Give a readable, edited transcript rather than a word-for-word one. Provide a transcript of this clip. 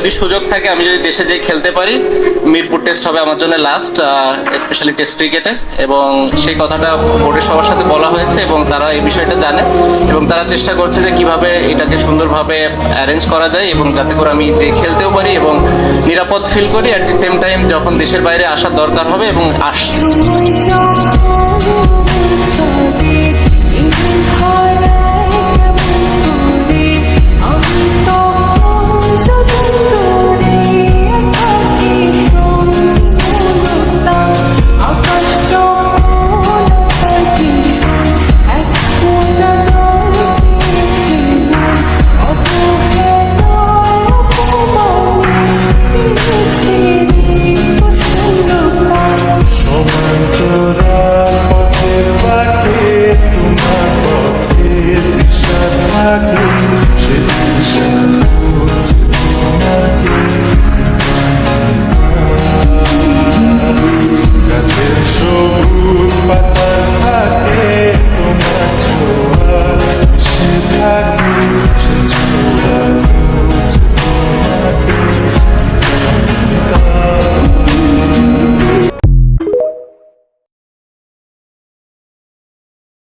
যদি সুযোগ থাকে, আমি যদি দেশে যেয়ে খেলতে পারি, মিরপুর টেস্ট হবে আমার জন্য লাস্ট, স্পেশালি টেস্ট ক্রিকেটে। এবং সেই কথাটা বোর্ডের সবার সাথে বলা হয়েছে এবং তারা এই বিষয়টা জানে এবং তারা চেষ্টা করছে যে কিভাবে এটাকে সুন্দরভাবে অ্যারেঞ্জ করা যায় এবং যাতে করে আমি যে খেলতেও পারি এবং নিরাপদ ফিল করি। অ্যাট দি সেম টাইম যখন দেশের বাইরে আসার দরকার হবে এবং সবুজ পাতার থাকে তোমার ছোঁয়া, সে থাকে